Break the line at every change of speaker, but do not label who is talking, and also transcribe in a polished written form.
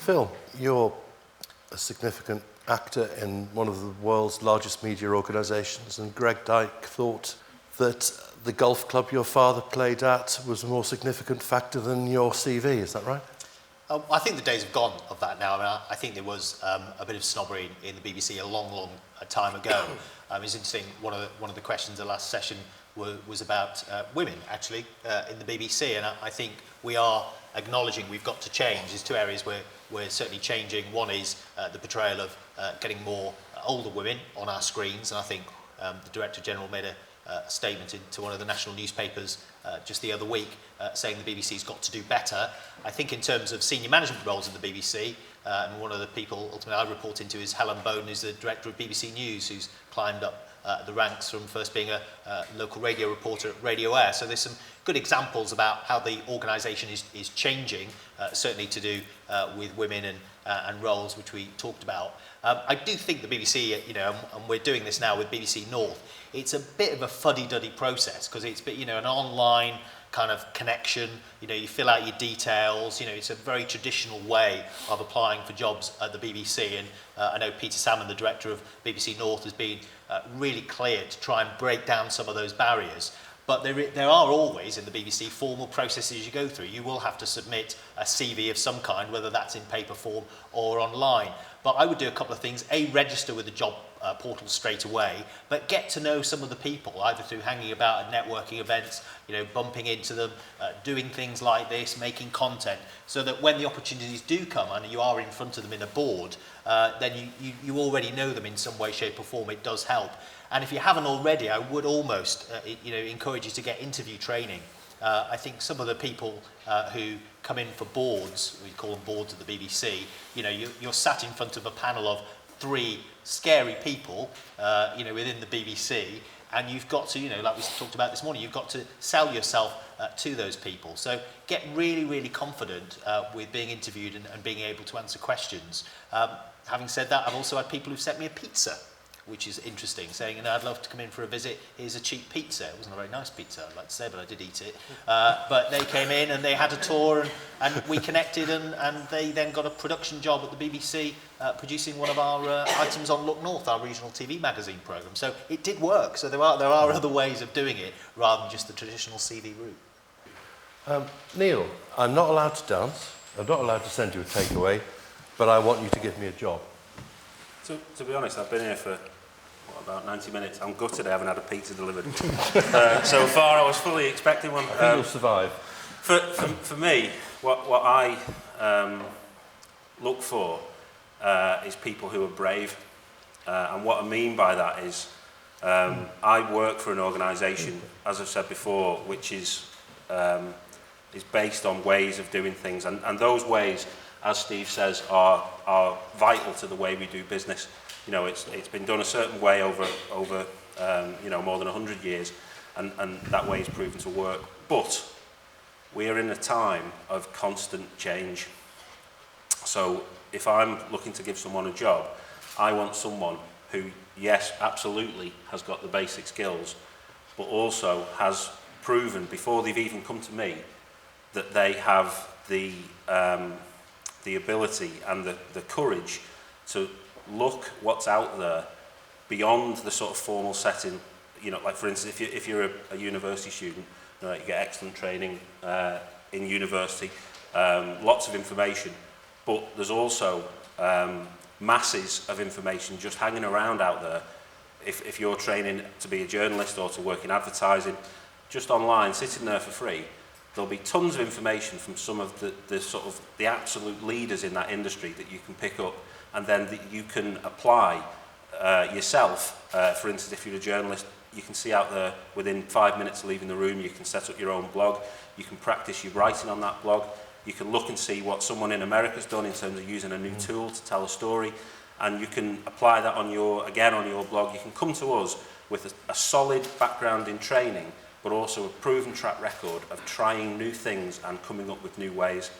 Phil, you're a significant actor in one of the world's largest media organisations, and Greg Dyke thought that the golf club your father played at was a more significant factor than your CV. Is that right?
I think the days have gone of that now. I mean, I think there was a bit of snobbery in the BBC a long time ago. It's interesting, one of the questions the last session was about women, actually, in the BBC, and I think we are acknowledging we've got to change. There's two areas where we're certainly changing. One is the portrayal of getting more older women on our screens, and I think the Director General made a statement to one of the national newspapers just the other week saying the BBC's got to do better. I think in terms of senior management roles in the BBC, and one of the people ultimately I report into is Helen Bowden, who's the Director of BBC News, who's climbed up the ranks from first being a local radio reporter at Radio Air. So there's some good examples about how the organisation is changing, certainly to do with women and roles, which we talked about. I do think the BBC, and we're doing this now with BBC North, it's a bit of a fuddy-duddy process because it's an online kind of connection. You fill out your details. It's a very traditional way of applying for jobs at the BBC. And I know Peter Salmon, the director of BBC North, has been really clear to try and break down some of those barriers. But there are always in the BBC formal processes you go through. You will have to submit a CV of some kind, whether that's in paper form or online. But I would do a couple of things. A, register with the job portal straight away, but get to know some of the people, either through hanging about at networking events, bumping into them, doing things like this, making content, so that when the opportunities do come and you are in front of them in a board, then you already know them in some way, shape or form. It does help. And if you haven't already, I would almost encourage you to get interview training. I think some of the people who come in for boards, we call them boards at the BBC, you're sat in front of a panel of 3 scary people, within the BBC, and you've got to, like we talked about this morning, you've got to sell yourself to those people. So get really, really confident with being interviewed and being able to answer questions. Having said that, I've also had people who've sent me a pizza, which is interesting, saying, I'd love to come in for a visit, here's a cheap pizza. It wasn't a very nice pizza, I'd like to say, but I did eat it. But they came in and they had a tour and we connected and they then got a production job at the BBC producing one of our items on Look North, our regional TV magazine programme. So it did work, so there are other ways of doing it rather than just the traditional CV route.
Neil, I'm not allowed to dance, I'm not allowed to send you a takeaway, but I want you to give me a job.
To be honest, I've been here for about 90 minutes. I'm gutted I haven't had a pizza delivered. So far I was fully expecting one.
I think you'll survive.
For me, what I look for is people who are brave. And what I mean by that is I work for an organisation, as I've said before, which is based on ways of doing things. And those ways, as Steve says, are vital to the way we do business. It's been done a certain way over more than 100 years, and that way is proven to work. But we are in a time of constant change. So if I'm looking to give someone a job, I want someone who, yes, absolutely has got the basic skills, but also has proven before they've even come to me that they have the ability and the courage to look what's out there beyond the sort of formal setting. Like for instance, if you're a university student, you get excellent training in university, lots of information, but there's also masses of information just hanging around out there. If you're training to be a journalist or to work in advertising, just online, sitting there for free, there'll be tons of information from some of the absolute leaders in that industry that you can pick up, and then that you can apply yourself. For instance, if you're a journalist, you can see out there within 5 minutes of leaving the room, you can set up your own blog, you can practice your writing on that blog, you can look and see what someone in America's done in terms of using a new tool to tell a story, and you can apply that on your blog. You can come to us with a solid background in training, but also a proven track record of trying new things and coming up with new ways.